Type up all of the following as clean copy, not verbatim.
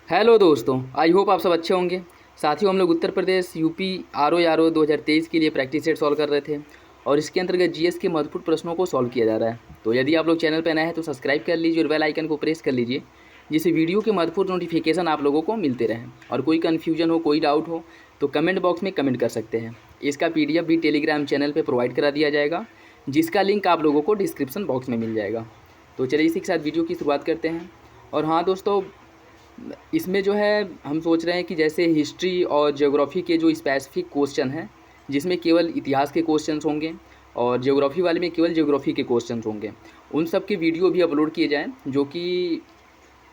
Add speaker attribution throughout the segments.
Speaker 1: Hello दोस्तों, I hope आप सब अच्छे होंगे। साथियों, हम लोग Uttar Pradesh UP R O 2023 के लिए प्रैक्टिस सेट सॉल्व कर रहे थे और इसके अंतर्गत जीएस के महत्वपूर्ण प्रश्नों को सॉल्व किया जा रहा है। तो यदि आप लोग चैनल पर नए हैं तो सब्सक्राइब कर लीजिए और बेल आइकन को प्रेस कर लीजिए, जिससे वीडियो के महत्वपूर्ण नोटिफिकेशन आप लोगों को मिलते रहें। और कोई कन्फ्यूजन हो, कोई डाउट हो तो कमेंट बॉक्स में कमेंट कर सकते हैं। इसका PDF भी टेलीग्राम चैनल पर प्रोवाइड करा दिया जाएगा, जिसका लिंक आप लोगों को डिस्क्रिप्शन बॉक्स में मिल जाएगा। तो चलिए इसी के साथ वीडियो की शुरुआत करते हैं। और हाँ दोस्तों, इसमें जो है हम सोच रहे हैं कि जैसे हिस्ट्री और ज्योग्राफी के जो स्पेसिफिक क्वेश्चन हैं, जिसमें केवल इतिहास के क्वेश्चंस होंगे और ज्योग्राफी वाले में केवल ज्योग्राफी के क्वेश्चंस होंगे, उन सब के वीडियो भी अपलोड किए जाएं, जो कि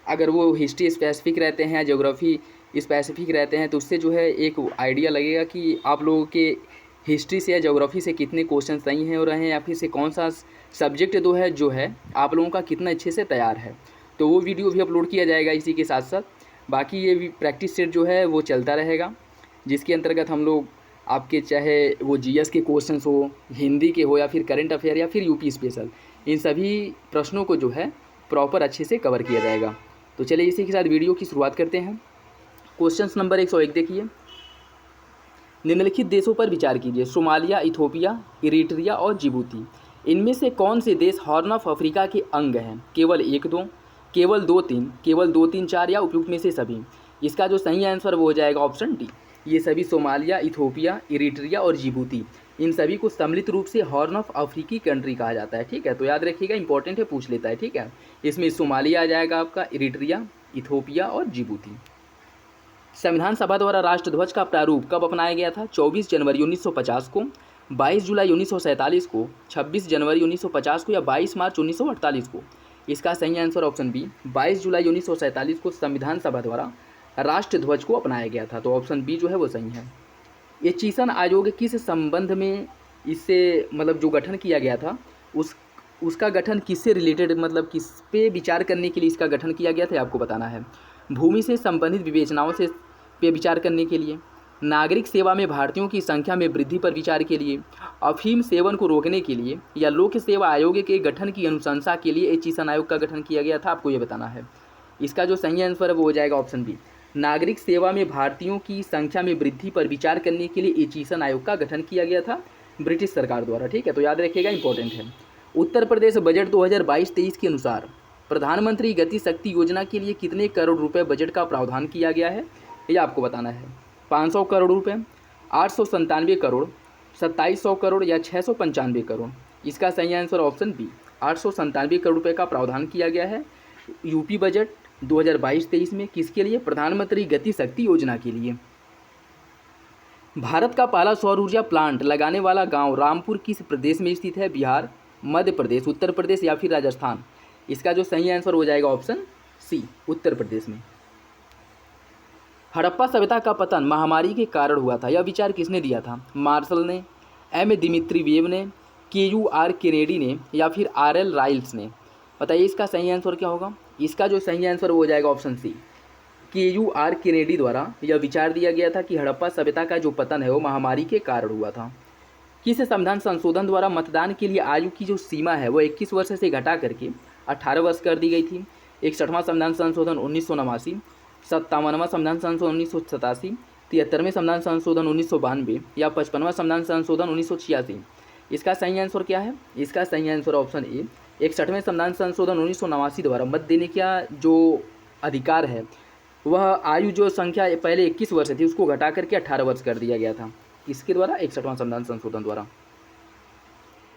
Speaker 1: अगर वो हिस्ट्री स्पेसिफिक रहते हैं या ज्योग्राफी स्पेसिफिक रहते हैं तो उससे जो है एक आइडिया लगेगा कि आप लोगों के हिस्ट्री से या ज्योग्राफी से कितने क्वेश्चन सही हैं हो रहे हैं, या फिर से कौन सा सब्जेक्ट जो है आप लोगों का कितना अच्छे से तैयार है। तो वो वीडियो भी अपलोड किया जाएगा इसी के साथ साथ। बाकी ये भी प्रैक्टिस सेट जो है वो चलता रहेगा, जिसके अंतर्गत हम लोग आपके चाहे वो जीएस के क्वेश्चंस हो, हिंदी के हो, या फिर करंट अफेयर, या फिर यूपी स्पेशल, इन सभी प्रश्नों को जो है प्रॉपर अच्छे से कवर किया जाएगा। तो चलिए इसी के साथ वीडियो की शुरुआत करते हैं। क्वेश्चन नंबर 101 देखिए। निम्नलिखित देशों पर विचार कीजिए: सोमालिया, इथोपिया, इरिट्रिया और जिबूती। इनमें से कौन से देश हॉर्न ऑफ अफ्रीका के अंग हैं? केवल 1-2, केवल 2-3, केवल 2-3-4 या उपयुक्त में से सभी। इसका जो सही आंसर वो हो जाएगा ऑप्शन डी। ये सभी सोमालिया, इथोपिया, इरिट्रिया और जिबूती, इन सभी को सम्मिलित रूप से हॉर्न ऑफ अफ्रीकी कंट्री कहा जाता है। ठीक है, तो याद रखिएगा, इंपॉर्टेंट है, पूछ लेता है। ठीक है, इसमें सोमालिया आ जाएगा आपका, इरिट्रिया, इथोपिया और जिबूती। संविधान सभा द्वारा राष्ट्रध्वज का प्रारूप कब अपनाया गया था? 24 जनवरी 1950 को, 22 जुलाई 1947 को, 26 जनवरी 1950 को या 22 मार्च 1948 को। इसका सही आंसर ऑप्शन बी, 22 जुलाई 1947 को संविधान सभा द्वारा राष्ट्रध्वज को अपनाया गया था। तो ऑप्शन बी जो है वो सही है। ये चीसन आयोग किस संबंध में इससे मतलब जो गठन किया गया था, उसका गठन किससे रिलेटेड, मतलब किस पे विचार करने के लिए इसका गठन किया गया था, आपको बताना है। भूमि से संबंधित विवेचनाओं से पे विचार करने के लिए, नागरिक सेवा में भारतीयों की संख्या में वृद्धि पर विचार के लिए, अफीम सेवन को रोकने के लिए, या लोक सेवा आयोग के गठन की अनुशंसा के लिए एचीसन आयोग का गठन किया गया था, आपको ये बताना है। इसका जो सही आंसर है वो हो जाएगा ऑप्शन बी। नागरिक सेवा में भारतीयों की संख्या में वृद्धि पर विचार करने के लिए एचीसन आयोग का गठन किया गया था ब्रिटिश सरकार द्वारा। ठीक है, तो याद रखिएगा, इंपॉर्टेंट है। उत्तर प्रदेश बजट 2022-23 के अनुसार प्रधानमंत्री गति शक्ति योजना के लिए कितने करोड़ रुपए बजट का प्रावधान किया गया है, यह आपको बताना है। 500 करोड़ रुपए, 897 करोड़, 2700 करोड़ या 695 करोड़। इसका सही आंसर ऑप्शन बी, 897 करोड़ रुपए का प्रावधान किया गया है यूपी बजट 2022-23 में। किसके लिए? प्रधानमंत्री गति शक्ति योजना के लिए। भारत का पहला सौर ऊर्जा प्लांट लगाने वाला गांव रामपुर किस प्रदेश में स्थित है? बिहार, मध्य प्रदेश, उत्तर प्रदेश या फिर राजस्थान। इसका जो सही आंसर हो जाएगा ऑप्शन सी, उत्तर प्रदेश में। हड़प्पा सभ्यता का पतन महामारी के कारण हुआ था, यह विचार किसने दिया था? मार्शल ने, एम दिमित्रीवेव ने, KUR केनेडी ने या फिर RL राइल्स ने। बताइए इसका सही आंसर क्या होगा? इसका जो सही आंसर हो जाएगा ऑप्शन सी, KUR केनेडी द्वारा यह विचार दिया गया था कि हड़प्पा सभ्यता का जो पतन है वो महामारी के कारण हुआ था। किस संविधान संशोधन द्वारा मतदान के लिए आयु की जो सीमा है वो 21 वर्ष से घटा करके 18 वर्ष कर दी गई थी? 61वां संविधान संशोधन 1989, 57वां संविधान संशोधन 1987, 73वें संविधान संशोधन 1992 या 55वां संविधान संशोधन 1986। इसका सही आंसर क्या है? इसका सही आंसर ऑप्शन ए, 61वें संविधान संशोधन 1989 द्वारा मत देने का जो अधिकार है वह आयु जो संख्या पहले 21 वर्ष थी उसको घटा करके 18 वर्ष कर दिया गया था। इसके द्वारा 61वां संविधान संशोधन द्वारा।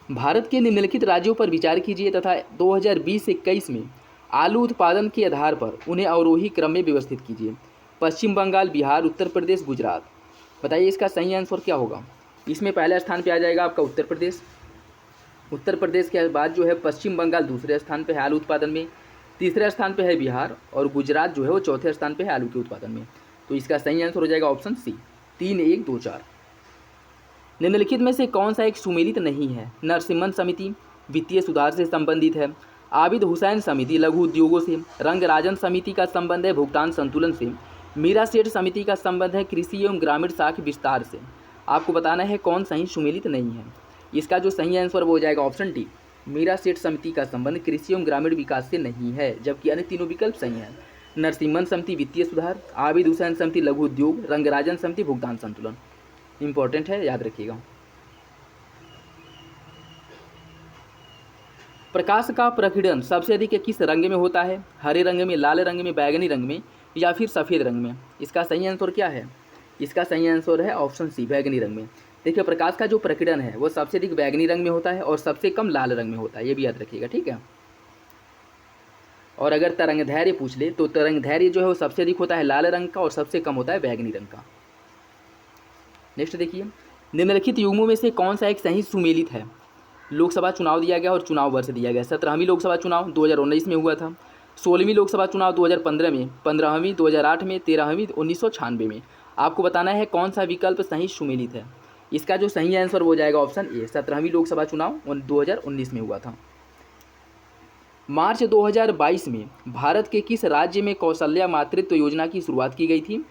Speaker 1: भारत के निम्नलिखित राज्यों पर विचार कीजिए तथा 2020-21 में आलू उत्पादन के आधार पर उन्हें अवरोही क्रम में व्यवस्थित कीजिए। पश्चिम बंगाल, बिहार, उत्तर प्रदेश, गुजरात। बताइए इसका सही आंसर क्या होगा? इसमें पहले स्थान पे आ जाएगा आपका उत्तर प्रदेश। उत्तर प्रदेश के बाद जो है पश्चिम बंगाल दूसरे स्थान पे है आलू उत्पादन में, तीसरे स्थान पे है बिहार, और गुजरात जो है वो चौथे स्थान पे है आलू के उत्पादन में। तो इसका सही आंसर हो जाएगा ऑप्शन सी, 3-1-2-4। निम्नलिखित में से कौन सा एक सुमेलित नहीं है? नरसिम्हन समिति वित्तीय सुधार से संबंधित है, आबिद हुसैन समिति लघु उद्योगों से, रंगराजन समिति का संबंध है भुगतान संतुलन से, मीरा सेठ समिति का संबंध है कृषि एवं ग्रामीण साख विस्तार से। आपको बताना है कौन सही सुमेलित नहीं है। इसका जो सही आंसर वो हो जाएगा ऑप्शन डी, मीरा सेठ समिति का संबंध कृषि एवं ग्रामीण विकास से नहीं है, जबकि अन्य तीनों विकल्प सही हैं। नरसिम्हन समिति वित्तीय सुधार, आबिद हुसैन समिति लघु उद्योग, रंगराजन समिति भुगतान संतुलन। इंपॉर्टेंट है, याद रखिएगा। प्रकाश का प्रकीर्णन सबसे अधिक किस रंग में होता है? हरे रंग में, लाल रंग में, बैगनी रंग में या फिर सफ़ेद रंग में? इसका सही आंसर क्या है? इसका सही आंसर है ऑप्शन सी, बैगनी रंग में। देखिए, प्रकाश का जो प्रकीर्णन है वो सबसे अधिक बैगनी रंग में होता है और सबसे कम लाल रंग में होता है, ये भी याद रखिएगा, ठीक है। और अगर तरंग धैर्य पूछ ले तो तरंग धैर्य जो है वो सबसे अधिक होता है लाल रंग का और सबसे कम होता है बैगनी रंग का। नेक्स्ट देखिए, निम्नलिखित युग्मों में से कौन सा एक सही सुमेलित है? लोकसभा चुनाव दिया गया और चुनाव वर्ष दिया गया। 17वीं लोकसभा चुनाव 2019 में हुआ था, 16वीं लोकसभा चुनाव 2015 में, 15वीं 2008 में, 13वीं 1996 में। आपको बताना है कौन सा विकल्प सही सुमेलित है। इसका जो सही आंसर हो जाएगा ऑप्शन ए, 17वीं लोकसभा चुनाव 2019 में हुआ था। मार्च 2022 में भारत के किस राज्य में कौशल्या मातृत्व योजना की शुरुआत की गई थी?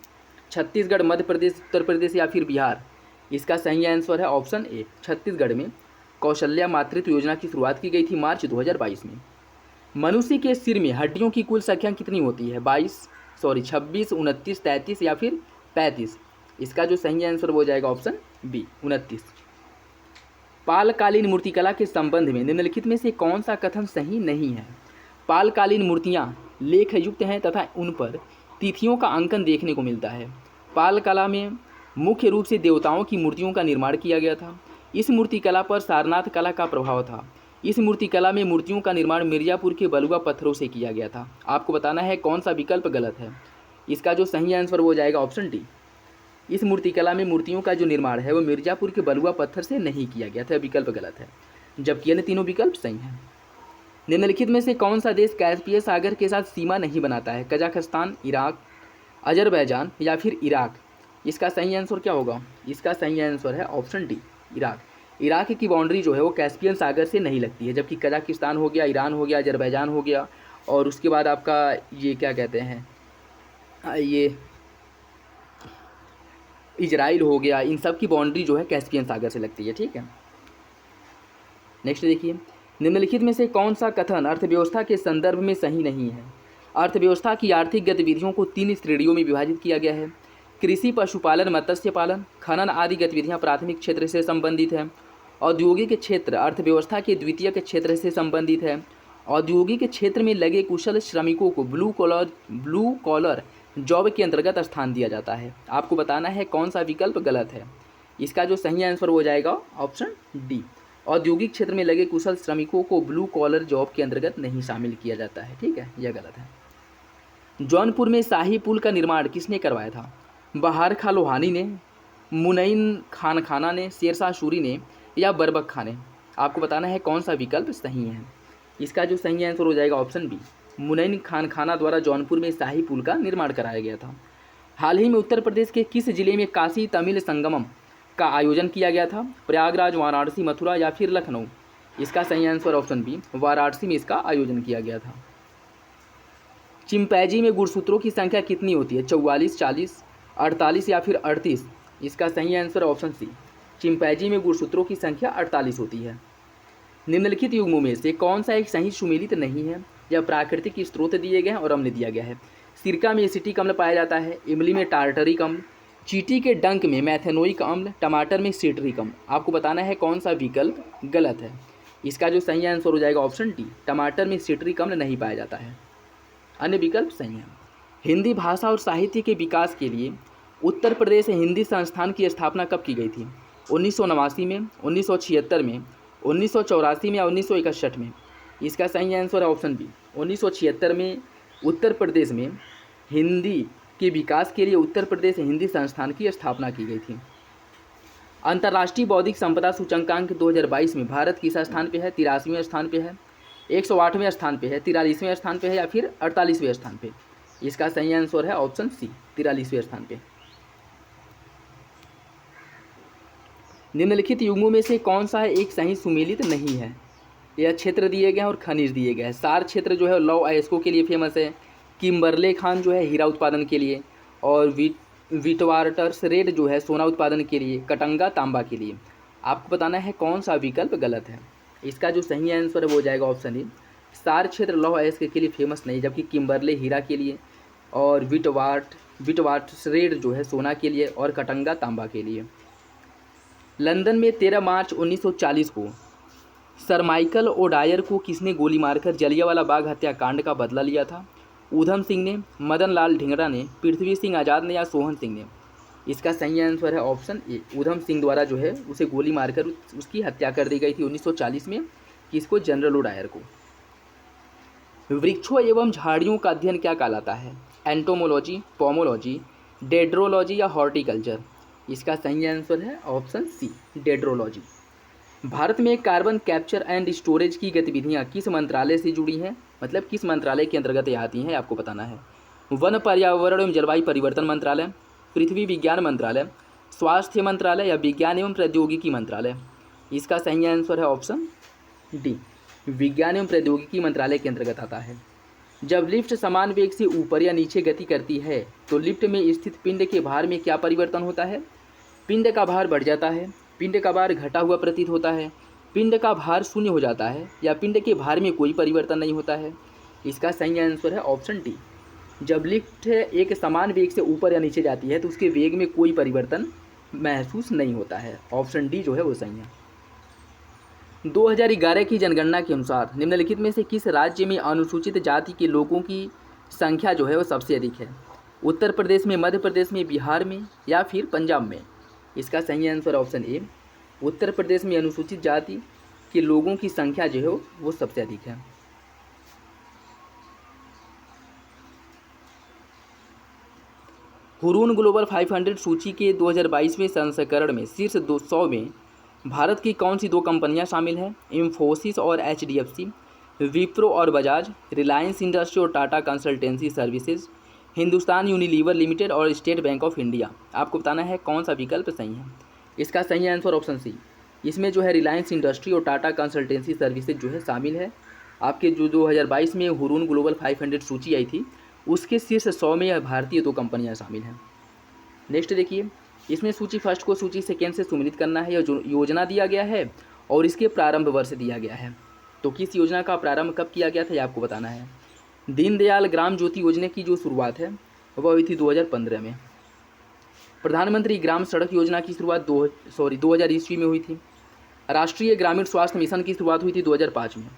Speaker 1: छत्तीसगढ़, मध्य प्रदेश, उत्तर प्रदेश या फिर बिहार? इसका सही आंसर है ऑप्शन ए, छत्तीसगढ़ में कौशल्या मातृत्व योजना की शुरुआत की गई थी मार्च 2022 में। मनुष्य के सिर में हड्डियों की कुल संख्या कितनी होती है? 26, 29, 33 या फिर 35? इसका जो सही आंसर हो जाएगा ऑप्शन बी, 29। पालकालीन मूर्तिकला के संबंध में निम्नलिखित में से कौन सा कथन सही नहीं है? पालकालीन मूर्तियाँ लेख युक्त हैं तथा उन पर तिथियों का अंकन देखने को मिलता है। पाल कला में मुख्य रूप से देवताओं की मूर्तियों का निर्माण किया गया था। इस मूर्तिकला पर सारनाथ कला का प्रभाव था। इस मूर्तिकला में मूर्तियों का निर्माण मिर्जापुर के बलुआ पत्थरों से किया गया था। आपको बताना है कौन सा विकल्प गलत है। इसका जो सही आंसर हो जाएगा ऑप्शन डी। इस मूर्तिकला में मूर्तियों का जो निर्माण है वो मिर्जापुर के बलुआ पत्थर से नहीं किया गया था, विकल्प गलत है, जबकि अन्य तीनों विकल्प सही हैं। निम्नलिखित में से कौन सा देश कैस्पियन सागर के साथ सीमा नहीं बनाता है? कजाकिस्तान, इराक, अजरबैजान या फिर इराक? इसका सही आंसर क्या होगा? इसका सही आंसर है ऑप्शन डी, इराक। इराक की बाउंड्री जो है वो कैस्पियन सागर से नहीं लगती है, जबकि कजाकिस्तान हो गया, ईरान हो गया, अजरबैजान हो गया और उसके बाद आपका ये क्या कहते हैं, ये इजराइल हो गया, इन सब की बाउंड्री जो है कैस्पियन सागर से लगती है, ठीक है। नेक्स्ट देखिए, निम्नलिखित में से कौन सा कथन अर्थव्यवस्था के संदर्भ में सही नहीं है? अर्थव्यवस्था की आर्थिक गतिविधियों को 3 श्रेणियों में विभाजित किया गया है। कृषि, पशुपालन, मत्स्य पालन, खनन आदि गतिविधियां प्राथमिक क्षेत्र से संबंधित है। औद्योगिक क्षेत्र अर्थव्यवस्था के द्वितीयक क्षेत्र से संबंधित है। औद्योगिक क्षेत्र में लगे कुशल श्रमिकों को ब्लू कॉलर जॉब के अंतर्गत स्थान दिया जाता है। आपको बताना है कौन सा विकल्प गलत है। इसका जो सही आंसर हो जाएगा ऑप्शन डी, औद्योगिक क्षेत्र में लगे कुशल श्रमिकों को ब्लू कॉलर जॉब के अंतर्गत नहीं शामिल किया जाता है, ठीक है, यह गलत है। जौनपुर में शाही पुल का निर्माण किसने करवाया था? बहार खां लोहानी ने, मुनईन खान खाना ने, शेरशाह सूरी ने या बरबक खां ने? आपको बताना है कौन सा विकल्प सही है। इसका जो सही आंसर हो जाएगा ऑप्शन बी, मुनईन खान खाना द्वारा जौनपुर में शाही पुल का निर्माण कराया गया था। हाल ही में उत्तर प्रदेश के किस जिले में काशी तमिल संगमम का आयोजन किया गया था? प्रयागराज, वाराणसी, मथुरा या फिर लखनऊ? इसका सही आंसर ऑप्शन बी, वाराणसी में इसका आयोजन किया गया था। चिंपैंजी में गुणसूत्रों की संख्या कितनी होती है? 44, 40, 48 या फिर 38? इसका सही आंसर ऑप्शन सी, चिंपैंजी में गुणसूत्रों की संख्या 48 होती है। निम्नलिखित युग्मों में से कौन सा एक सही सुमेलित नहीं है? यह प्राकृतिक स्रोत दिए गए हैं और अम्ल दिया गया है। सिरका में एसिटिक अम्ल पाया जाता है, इमली में टार्टरिक अम्ल, चींटी के डंक में मैथेनोइक अम्ल, टमाटर में सिट्रिक अम्ल। आपको बताना है कौन सा विकल्प गलत है। इसका जो सही आंसर हो जाएगा ऑप्शन डी, टमाटर में सिट्रिक अम्ल नहीं पाया जाता है, अन्य विकल्प सही है। हिंदी भाषा और साहित्य के विकास के लिए उत्तर प्रदेश हिंदी संस्थान की स्थापना कब की गई थी? 1989 में, 1976 में, 1984 में या 1961 में? इसका सही आंसर है ऑप्शन बी, 1976 में उत्तर प्रदेश में हिंदी के विकास के लिए उत्तर प्रदेश हिंदी संस्थान की स्थापना की गई थी। अंतर्राष्ट्रीय बौद्धिक संपदा सूचकांक 2022 में भारत किस स्थान पे है? 83वें स्थान पे है, 108वें स्थान पे है, 43वें स्थान पे है या फिर 48वें स्थान पे? इसका सही आंसर है ऑप्शन सी, 43वें स्थान पे। निम्नलिखित युग्मों में से कौन सा एक सही सुमेलित नहीं है? यह क्षेत्र दिए गए हैं और खनिज दिए गए हैं। सार क्षेत्र जो है लौह अयस्कों के लिए फेमस है, किम्बरले खान जो है हीरा उत्पादन के लिए, और विटवाटर्स रेड जो है सोना उत्पादन के लिए, कटंगा तांबा के लिए। आपको बताना है कौन सा विकल्प गलत है। इसका जो सही आंसर हो जाएगा ऑप्शन ए, सार क्षेत्र लौह अयस्क के लिए फेमस नहीं, जबकि किम्बरले हीरा के लिए, और विटवाटर्सरेड जो है सोना के लिए और कटंगा तांबा के लिए। लंदन में 13 मार्च 1940 को सर माइकल ओडायर को किसने गोली मारकर जलियांवाला बाग हत्याकांड का बदला लिया था? ऊधम सिंह ने, मदन लाल ढिंगरा ने, पृथ्वी सिंह आज़ाद ने या सोहन सिंह ने? इसका सही आंसर है ऑप्शन ए, ऊधम सिंह द्वारा जो है उसे गोली मारकर उसकी हत्या कर दी गई थी 1940 में। किसको? जनरल ओडायर को। वृक्षों एवं झाड़ियों का अध्ययन क्या कहलाता है? एंटोमोलॉजी, पोमोलॉजी, डेड्रोलॉजी या हॉर्टिकल्चर? इसका सही आंसर है ऑप्शन सी, डेड्रोलॉजी। भारत में कार्बन कैप्चर एंड स्टोरेज की गतिविधियां किस मंत्रालय से जुड़ी हैं? मतलब किस मंत्रालय के अंतर्गत ये आती हैं, आपको बताना है। वन, पर्यावरण एवं जलवायु परिवर्तन मंत्रालय, पृथ्वी विज्ञान मंत्रालय, स्वास्थ्य मंत्रालय या विज्ञान एवं प्रौद्योगिकी मंत्रालय? इसका सही आंसर है ऑप्शन डी, विज्ञान एवं प्रौद्योगिकी मंत्रालय के अंतर्गत आता है। जब लिफ्ट समान वेग से ऊपर या नीचे गति करती है तो लिफ्ट में स्थित पिंड के भार में क्या परिवर्तन होता है? पिंड का भार बढ़ जाता है, पिंड का भार घटा हुआ प्रतीत होता है, पिंड का भार शून्य हो जाता है या पिंड के भार में कोई परिवर्तन नहीं होता है? इसका सही आंसर है ऑप्शन डी, जब लिफ्ट एक समान वेग से ऊपर या नीचे जाती है तो उसके वेग में कोई परिवर्तन महसूस नहीं होता है। ऑप्शन डी जो है वो सही है। 2011 की जनगणना के अनुसार निम्नलिखित में से किस राज्य में अनुसूचित जाति के लोगों की संख्या जो है वो सबसे अधिक है? उत्तर प्रदेश में, मध्य प्रदेश में, बिहार में या फिर पंजाब में? इसका सही answer option A, Uttar Pradesh में अनुसूचित जाति के लोगों की संख्या जो है वो सबसे अधिक है। हुरून ग्लोबल 500 सूची के 2022वें संस्करण में शीर्ष 200 में भारत की कौन सी दो कंपनियां शामिल हैं? इंफोसिस और HDFC, विप्रो और बजाज, रिलायंस इंडस्ट्री और Tata consultancy services, Hindustan Unilever limited और स्टेट बैंक ऑफ इंडिया? आपको बताना है कौन सा विकल्प सही है। इसका सही आंसर ऑप्शन सी, इसमें जो है रिलायंस इंडस्ट्री और टाटा कंसल्टेंसी सर्विसेज जो है शामिल है। आपके जो 2022 में हुरून ग्लोबल 500 सूची आई थी उसके शीर्ष 100 में भारतीय दो कंपनियां शामिल हैं। नेक्स्ट देखिए, इसमें सूची फर्स्ट को सूची सेकेंड से सम्मिलित करना है। यह योजना दिया गया है और इसके प्रारंभ वर्ष दिया गया है। तो किस योजना का प्रारंभ कब किया गया था ये आपको बताना है। दीनदयाल ग्राम ज्योति योजना की जो शुरुआत है वह हुई थी 2015 में। प्रधानमंत्री ग्राम सड़क योजना की शुरुआत 2000 ईस्वी में हुई थी। राष्ट्रीय ग्रामीण स्वास्थ्य मिशन की शुरुआत हुई थी 2005 में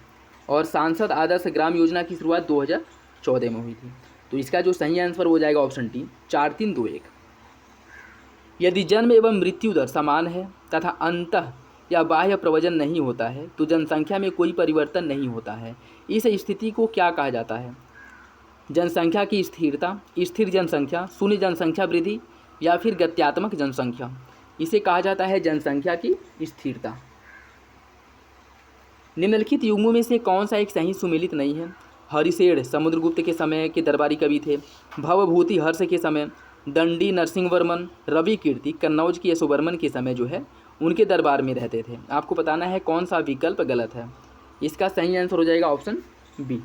Speaker 1: और सांसद आदर्श ग्राम योजना की शुरुआत 2014 में हुई थी। तो इसका जो सही आंसर हो जाएगा ऑप्शन टी, 4321। यदि जन्म एवं मृत्यु दर समान है तथा अंतः या बाह्य प्रवजन नहीं होता है तो जनसंख्या में कोई परिवर्तन नहीं होता है। इस स्थिति को क्या कहा जाता है? जनसंख्या की स्थिरता, स्थिर जनसंख्या, शून्य जनसंख्या वृद्धि या फिर गत्यात्मक जनसंख्या? इसे कहा जाता है जनसंख्या की स्थिरता। निम्नलिखित युग्मों में से कौन सा एक सही सुमेलित नहीं है? हरिशेठ समुद्रगुप्त के समय के दरबारी कवि थे। भवभूति हर्ष के समय, दंडी नरसिंहवर्मन, रवि कीर्ति कन्नौज के यशोवर्मन के समय जो है उनके दरबार में रहते थे। आपको बताना है कौन सा विकल्प गलत है। इसका सही आंसर हो जाएगा ऑप्शन बी,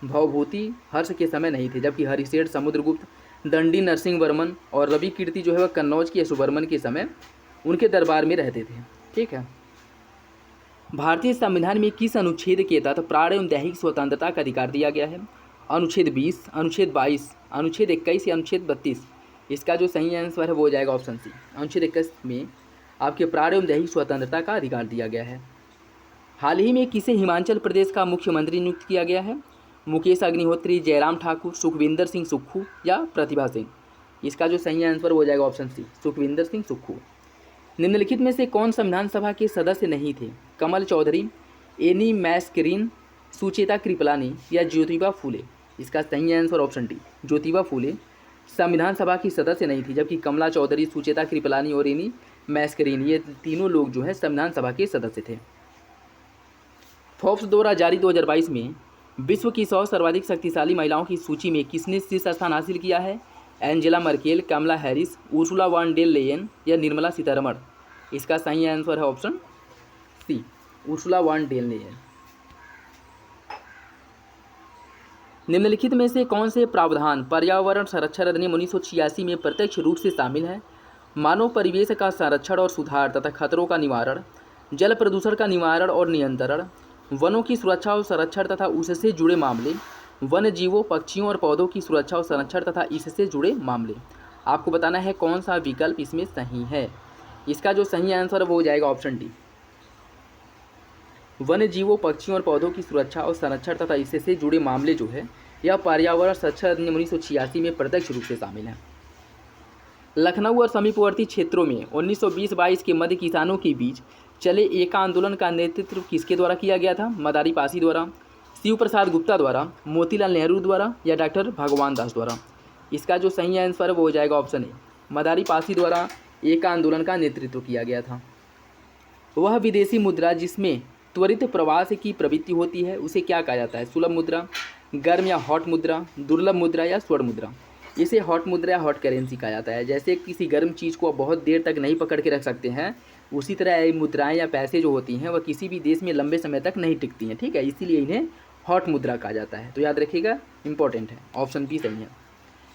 Speaker 1: भवभूति हर्ष के समय नहीं थे, जबकि हरिशेठ समुद्रगुप्त, दंडी नरसिंहवर्मन और रवि कीर्ति जो है वह कन्नौज के यशोवर्मन के समय उनके दरबार में रहते थे। ठीक है। भारतीय संविधान में किस अनुच्छेद के तहत प्राण एवं दैहिक स्वतंत्रता का अधिकार दिया गया है? अनुच्छेद 20, अनुच्छेद 22, अनुच्छेद 21 या अनुच्छेद 32? इसका जो सही आंसर है वो हो जाएगा ऑप्शन सी, अनुच्छेद 21 में आपके प्राण एवं दैहिक स्वतंत्रता का अधिकार दिया गया है। हाल ही में किसे हिमाचल प्रदेश का मुख्यमंत्री नियुक्त किया गया है? मुकेश अग्निहोत्री, जयराम ठाकुर, सुखविंदर सिंह सुक्खू या प्रतिभा सिंह? इसका जो सही आंसर हो जाएगा ऑप्शन सी, सुखविंदर सिंह सुक्खू। निम्नलिखित में से कौन संविधान सभा के सदस्य नहीं थे? कमल चौधरी, एनी मैस्करीन, सुचेता कृपलानी या ज्योतिबा फूले? इसका सही answer option D, Jyotiba Phule संविधान सभा की सदस्य नहीं थी, जबकि कमला चौधरी, सुचेता कृपलानी और एनी मैस्करीन ये तीनों लोग जो है संविधान सभा के सदस्य थे। फोर्ब्स द्वारा जारी 2022 में विश्व की 100 सर्वाधिक शक्तिशाली महिलाओं की सूची में किसने शीर्ष स्थान हासिल किया है? Angela Merkel, Kamala Harris, Ursula von der Leyen या निर्मला सीतारमण? इसका सही आंसर है option C, Ursula von der Leyen. निम्नलिखित में से कौन से प्रावधान पर्यावरण संरक्षण अधिनियम 1986 में प्रत्यक्ष रूप से शामिल हैं? मानव परिवेश का संरक्षण और सुधार तथा खतरों का निवारण, जल प्रदूषण का निवारण और नियंत्रण, वनों की सुरक्षा और संरक्षण तथा उससे जुड़े मामले, वन्य जीवों, पक्षियों और पौधों की सुरक्षा और संरक्षण तथा इससे जुड़े मामले। आपको बताना है कौन सा विकल्प इसमें सही है। इसका जो सही आंसर है वो हो जाएगा ऑप्शन डी। वन्य जीवों, पक्षियों और पौधों की सुरक्षा और संरक्षण तथा इससे जुड़े मामले जो है यह पर्यावरण संरक्षण अधिनियम 1986 में प्रत्यक्ष रूप से शामिल है। लखनऊ और समीपवर्ती क्षेत्रों में 1920-22 के मध्य किसानों के बीच चले एक आंदोलन का नेतृत्व किसके द्वारा किया गया था? मदारी पासी द्वारा, शिव प्रसाद गुप्ता द्वारा, मोतीलाल नेहरू द्वारा या डॉक्टर भगवान दास द्वारा। इसका जो सही आंसर है वो हो जाएगा ऑप्शन ए। मदारी पासी द्वारा एक आंदोलन का नेतृत्व किया गया था। वह विदेशी मुद्रा जिसमें त्वरित प्रवास की प्रवृत्ति होती है उसे क्या कहा जाता है? सुलभ मुद्रा, गर्म या हॉट मुद्रा, दुर्लभ मुद्रा या स्वर्ण मुद्रा। इसे हॉट मुद्रा या हॉट करेंसी कहा जाता है। जैसे किसी गर्म चीज़ को बहुत देर तक नहीं पकड़ के रख सकते हैं, उसी तरह मुद्राएं या पैसे जो होती हैं वह किसी भी देश में लंबे समय तक नहीं टिकती हैं, ठीक है, इसीलिए इन्हें हॉट मुद्रा कहा जाता है। तो याद रखिएगा, इंपॉर्टेंट है, ऑप्शन बी सही है।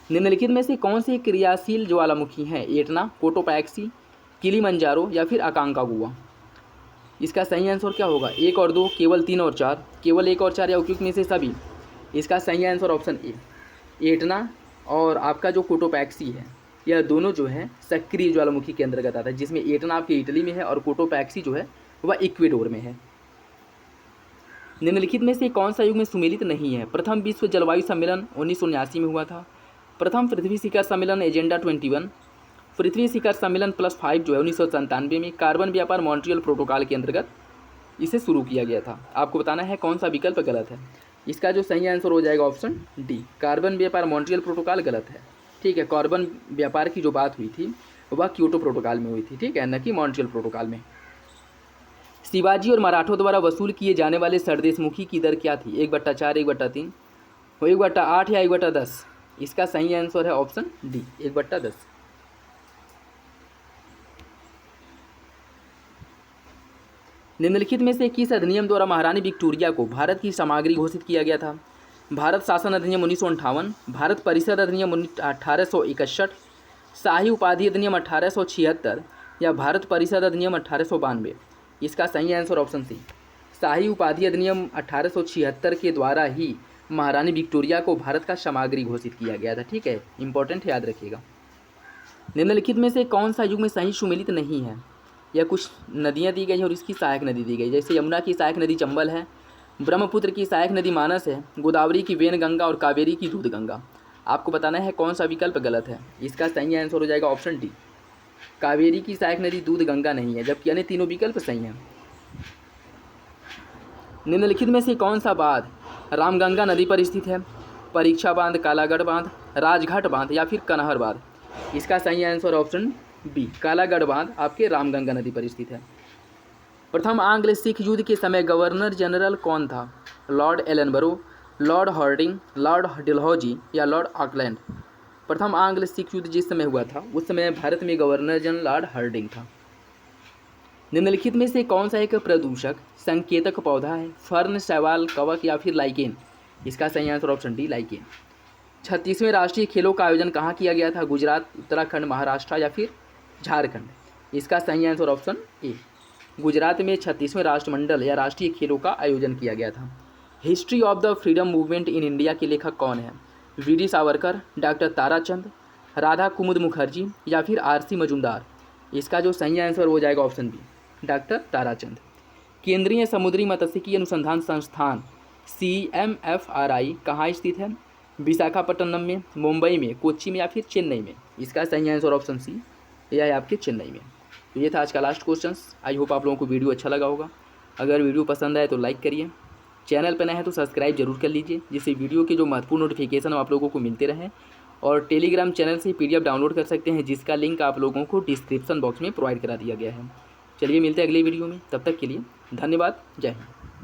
Speaker 1: निम्नलिखित में से कौन से क्रियाशील ज्वालामुखी हैं? एटना, कोटोपैक्सी, किलिमंजारो या फिर अकांकागुआ। इसका सही आंसर क्या होगा? 1 और 2, केवल 3 और 4, केवल 1 और 4 या उपयुक्त में से सभी। इसका सही आंसर ऑप्शन ए। एटना और आपका जो कोटोपैक्सी है यह दोनों जो है सक्रिय ज्वालामुखी के अंतर्गत आता है, जिसमें एटना आपके इटली में है और कोटोपैक्सी जो है वह इक्वेडोर में है। निम्नलिखित में से कौन सा युग में सुमेलित नहीं है? प्रथम विश्व जलवायु सम्मेलन 1979 में हुआ था, प्रथम पृथ्वी शिखर सम्मेलन एजेंडा 21, पृथ्वी शिखर सम्मेलन +5 जो है 1997 में, कार्बन व्यापार मॉन्ट्रियल प्रोटोकॉल के अंतर्गत इसे शुरू किया गया था। आपको बताना है कौन सा विकल्प गलत है। इसका जो सही आंसर हो जाएगा ऑप्शन डी। कार्बन व्यापार मॉन्ट्रियल प्रोटोकॉल गलत है, ठीक है। कार्बन व्यापार की जो बात हुई थी वह क्योटो प्रोटोकॉल में हुई थी, ठीक है, न कि मॉन्ट्रियल प्रोटोकॉल में। शिवाजी और मराठों द्वारा वसूल किए जाने वाले सरदेशमुखी की दर क्या थी? 1/4, 1/3, 1/8 या 1/10। इसका सही आंसर है ऑप्शन डी, 1/10। निम्नलिखित में से किस अधिनियम द्वारा महारानी विक्टोरिया को भारत की सामग्री घोषित किया गया था? भारत शासन अधिनियम 1958, भारत परिषद अधिनियम 1861, शाही उपाधि अधिनियम 1876 या भारत परिषद अधिनियम 1892। इसका सही आंसर ऑप्शन सी, शाही उपाधि अधिनियम 1876 के द्वारा ही महारानी विक्टोरिया को भारत का सामग्री घोषित किया गया था, ठीक है, इंपॉर्टेंट है, याद रखिएगा। निम्नलिखित में से कौन सा युग में सही सुमेलित नहीं है? या कुछ नदियाँ दी गई हैं और इसकी सहायक नदी दी गई, जैसे यमुना की सहायक नदी चंबल है, ब्रह्मपुत्र की सहायक नदी मानस है, गोदावरी की वेनगंगा और कावेरी की दूधगंगा। आपको बताना है कौन सा विकल्प गलत है। इसका सही आंसर हो जाएगा ऑप्शन डी। कावेरी की सहायक नदी दूधगंगा नहीं है, जबकि अन्य तीनों विकल्प सही हैं। निम्नलिखित में से कौन सा बांध रामगंगा नदी पर स्थित है? परीक्षा बांध, कालागढ़ बांध, राजघाट बांध या फिर कनहर बांध। इसका सही आंसर ऑप्शन बी, कालागढ़ बांध आपके रामगंगा नदी पर स्थित है। प्रथम आंग्ल सिख युद्ध के समय गवर्नर जनरल कौन था? Lord Ellenborough, Lord Harding, Lord Dalhousie या लॉर्ड ऑकलैंड। प्रथम आंग्ल सिख युद्ध जिस समय हुआ था उस समय भारत में गवर्नर जनरल लॉर्ड हॉर्डिंग था। निम्नलिखित में से कौन सा एक प्रदूषक संकेतक पौधा है? फर्न, शैवाल, कवक या फिर लाइकेन। इसका सही आंसर ऑप्शन डी, लाइकेन। 36वें राष्ट्रीय खेलों का आयोजन कहाँ किया गया था? गुजरात, उत्तराखंड, महाराष्ट्र या फिर झारखंड। इसका सही आंसर ऑप्शन ए, गुजरात में 36वें राष्ट्रमंडल या राष्ट्रीय खेलों का आयोजन किया गया था। History of the freedom movement in India के लेखक कौन है? वी.डी. सावरकर, डॉक्टर ताराचंद, राधा कुमुद मुखर्जी या फिर आर.सी. मजूमदार। इसका जो सही आंसर हो जाएगा ऑप्शन बी, डॉक्टर ताराचंद। केंद्रीय समुद्री मत्स्यिकी अनुसंधान संस्थान CMFRI कहाँ स्थित है? विशाखापट्टनम में, मुंबई में, कोच्चि में या फिर चेन्नई में। इसका सही आंसर ऑप्शन सी, यह है आपके चेन्नई में। तो ये था आज का लास्ट क्वेश्चंस। आई होप आप लोगों को वीडियो अच्छा लगा होगा। अगर वीडियो पसंद आए तो लाइक करिए, चैनल पर नए हैं तो सब्सक्राइब जरूर कर लीजिए, जिससे वीडियो के जो महत्वपूर्ण नोटिफिकेशन आप लोगों को मिलते रहें। और टेलीग्राम चैनल से PDF डाउनलोड कर सकते हैं, जिसका लिंक आप लोगों को डिस्क्रिप्शन बॉक्स में प्रोवाइड करा दिया गया है। चलिए मिलते हैं अगले वीडियो में, तब तक के लिए धन्यवाद, जय हिंद।